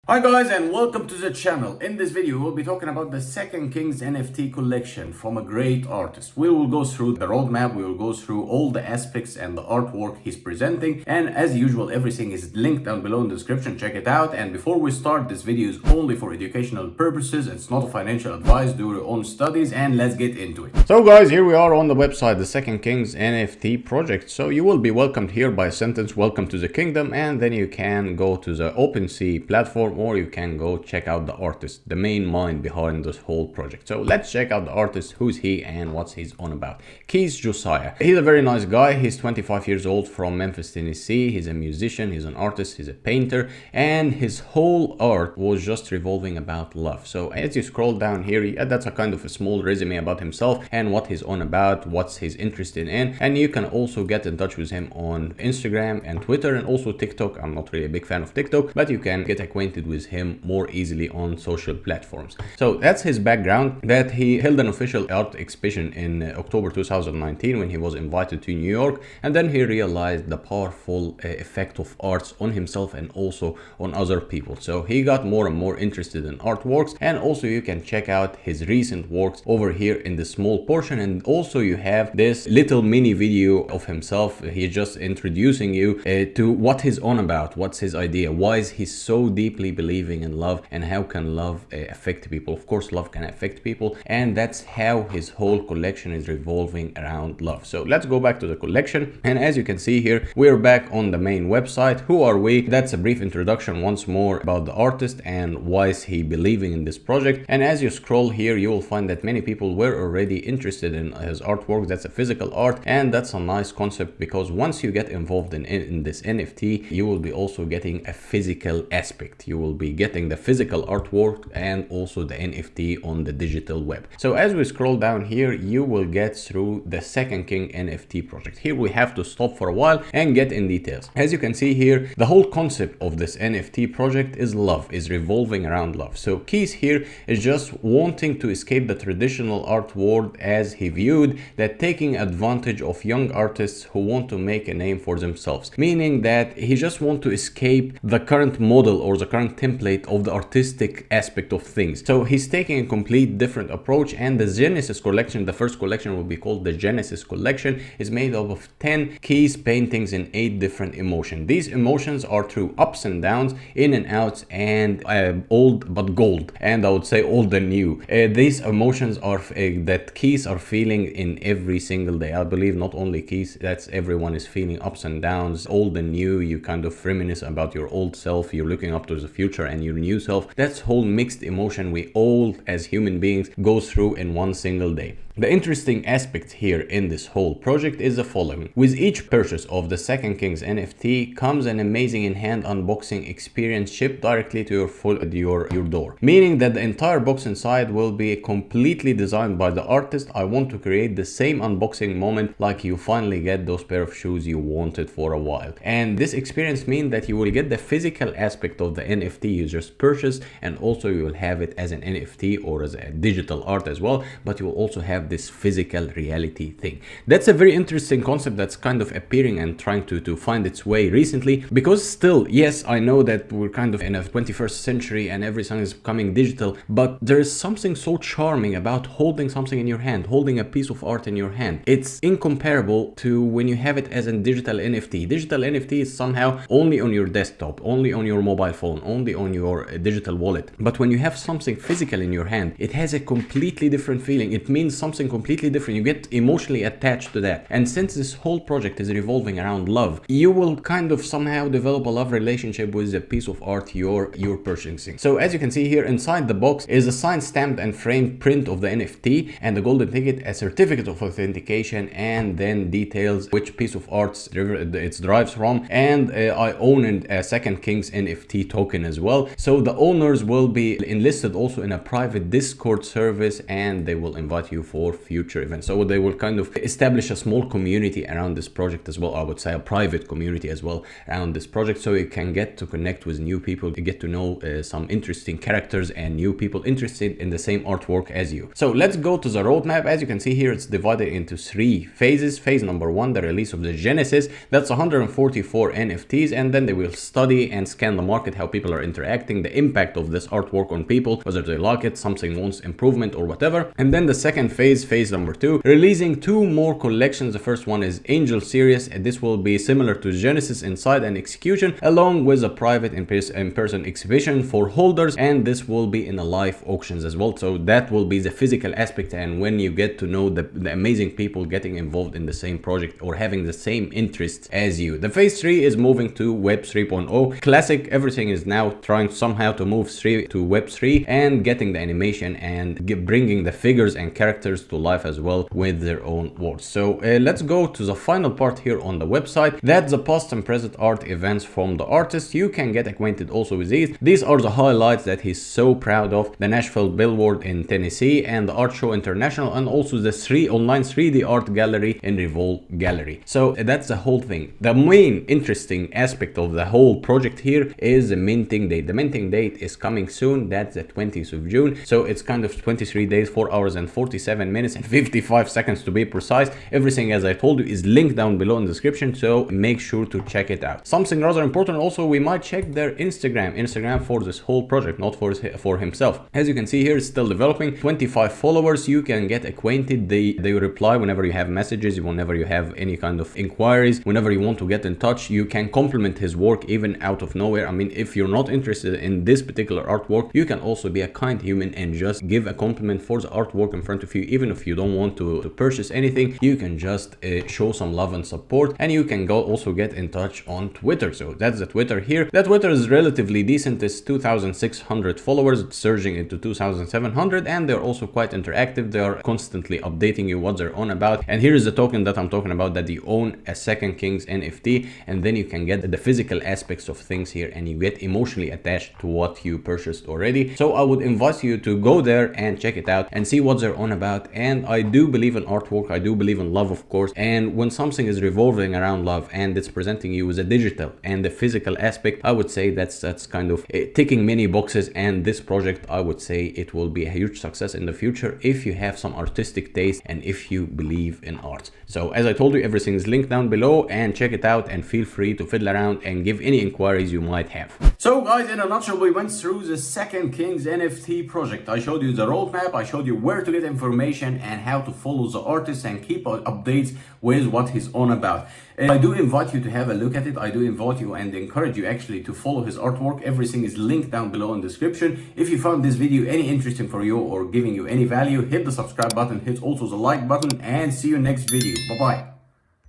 Hi guys and welcome to the channel. In this video we'll be talking about the Second Kings NFT collection from a great artist. We will go through the roadmap, we will go through all the aspects and the artwork he's presenting, and as usual everything is linked down below in the description. Check it out. And before we start, this video is only for educational purposes, it's not a financial advice. Do your own studies and let's get into it. So guys, here we are on the website, the Second Kings NFT Project. So you will be welcomed here by a sentence, welcome to the kingdom, and then you can go to the OpenSea platform, or you can go check out the artist, the main mind behind this whole project. So let's check out the artist, who's he and what's he's on about. Keith Josiah. He's a very nice guy. He's 25 years old, from Memphis, Tennessee. He's a musician, he's an artist, he's a painter, and his whole art was just revolving about love. So as you scroll down here, that's a kind of a small resume about himself and what he's on about, what's he's interested in. And you can also get in touch with him on Instagram and Twitter and also TikTok. I'm not really a big fan of TikTok, but you can get acquainted with him more easily on social platforms. So that's his background, that he held an official art exhibition in October 2019 when he was invited to New York, and then he realized the powerful effect of arts on himself and also on other people. So he got more and more interested in artworks, and also you can check out his recent works over here in the small portion. And also you have this little mini video of himself. He's just introducing you to what he's on about, what's his idea, why is he so deeply believing in love, and how can love affect people. Of course love can affect people, and that's how his whole collection is revolving around love. So let's go back to the collection, and as you can see here, we're back on the main website. Who are we? That's a brief introduction once more about the artist and why is he believing in this project. And as you scroll here, you will find that many people were already interested in his artwork. That's a physical art, and that's a nice concept, because once you get involved in this NFT, you will be also getting a physical aspect. You will be getting the physical artwork and also the NFT on the digital web. So as we scroll down here, you will get through the Second King NFT project. Here we have to stop for a while and get in details. As you can see here, the whole concept of this NFT project is love, is revolving around love. So Keith here is just wanting to escape the traditional art world, as he viewed that taking advantage of young artists who want to make a name for themselves, meaning that he just wants to escape the current model or the current template of the artistic aspect of things. So he's taking a complete different approach, and the Genesis collection, the first collection, will be called the Genesis collection, is made up of 10 Keith paintings in 8 different emotions. These emotions are through ups and downs, in and outs, and old but gold, and I would say old and new. These emotions are that Keith are feeling in every single day. I believe not only Keith, that's everyone is feeling ups and downs, old and new. You kind of reminisce about your old self, you're looking up to the future, and your new self. That's whole mixed emotion we all as human beings go through in one single day. The interesting aspect here in this whole project is the following. With each purchase of the Second Kings NFT comes an amazing in-hand unboxing experience shipped directly to your door, meaning that the entire box inside will be completely designed by the artist. I want to create the same unboxing moment like you finally get those pair of shoes you wanted for a while. And this experience means that you will get the physical aspect of the NFT you just purchased, and also you will have it as an NFT or as a digital art as well, but you will also have this physical reality thing. That's a very interesting concept that's kind of appearing and trying to find its way recently, because still, yes, I know that we're kind of in a 21st century and everything is becoming digital, but there is something so charming about holding something in your hand, holding a piece of art in your hand. It's incomparable to when you have it as a digital NFT. Digital NFT is somehow only on your desktop, only on your mobile phone, only on your digital wallet. But when you have something physical in your hand, it has a completely different feeling. It means something completely different. You get emotionally attached to that. And since this whole project is revolving around love, you will kind of somehow develop a love relationship with the piece of art you're purchasing. So as you can see here, inside the box is a signed, stamped and framed print of the NFT, and the golden ticket, a certificate of authentication, and then details which piece of art it derives from. And I own a Second Kings NFT token as well. So the owners will be enlisted also in a private Discord service, and they will invite you for future events. So they will kind of establish a small community around this project as well. I would say a private community as well around this project, so you can get to connect with new people, get to know some interesting characters and new people interested in the same artwork as you. So let's go to the roadmap. As you can see here, it's divided into 3 phases. Phase number 1, the release of the Genesis. That's 144 NFTs, and then they will study and scan the market, how people are are interacting, the impact of this artwork on people, whether they like it, something wants improvement or whatever. And then the second phase, phase number 2, releasing 2 more collections. The first one is Angel Series, and this will be similar to Genesis Inside and Execution, along with a private in-person exhibition for holders, and this will be in a live auctions as well. So that will be the physical aspect, and when you get to know the amazing people getting involved in the same project or having the same interests as you. The phase 3 is moving to Web 3.0. Classic, everything is now trying somehow to move to Web 3 and getting the animation and bringing the figures and characters to life as well with their own words. So let's go to the final part here on the website. That's the past and present art events from the artist. You can get acquainted also with these. These are the highlights that he's so proud of: the Nashville Billboard in Tennessee and the Art Show International, and also the online 3D art gallery in Revolve Gallery. So that's the whole thing. The main interesting aspect of the whole project here is the minting date. The minting date is coming soon. That's the 20th of June. So it's kind of 23 days, 4 hours and 47 minutes and 55 seconds to be precise. Everything, as I told you, is linked down below in the description, so make sure to check it out. Something rather important also, we might check their Instagram for this whole project, not for himself. As you can see here, it's still developing. 25 followers. You can get acquainted. They reply whenever you have messages, whenever you have any kind of inquiries, whenever you want to get in touch. You can compliment his work even out of nowhere. I mean, if you're not interested in this particular artwork, you can also be a kind human and just give a compliment for the artwork in front of you. Even if you don't want to purchase anything, you can just show some love and support, and you can also get in touch on Twitter. So that's the Twitter here. That Twitter is relatively decent. It's 2,600 followers, surging into 2,700, and they're also quite interactive. They are constantly updating you what they're on about. And here is the token that I'm talking about, that you own a Second Kings NFT, and then you can get the physical aspects of things here, and you get emotionally attached to what you purchased already. So I would invite you to go there and check it out and see what they're on about. And I do believe in artwork, I do believe in love, of course, and when something is revolving around love and it's presenting you with a digital and the physical aspect, I would say that's kind of ticking many boxes. And this project, I would say it will be a huge success in the future if you have some artistic taste and if you believe in art. So as I told you, everything is linked down below, and check it out and feel free to fiddle around and give any inquiries you might have. So guys, in a nutshell, we went through the Second Kings NFT project. I showed you the roadmap, I showed you where to get information and how to follow the artist and keep updates with what he's on about. I do invite you to have a look at it. I do invite you and encourage you actually to follow his artwork. Everything is linked down below in the description. If you found this video any interesting for you or giving you any value, hit the subscribe button, hit also the like button, and see you next video. Bye bye.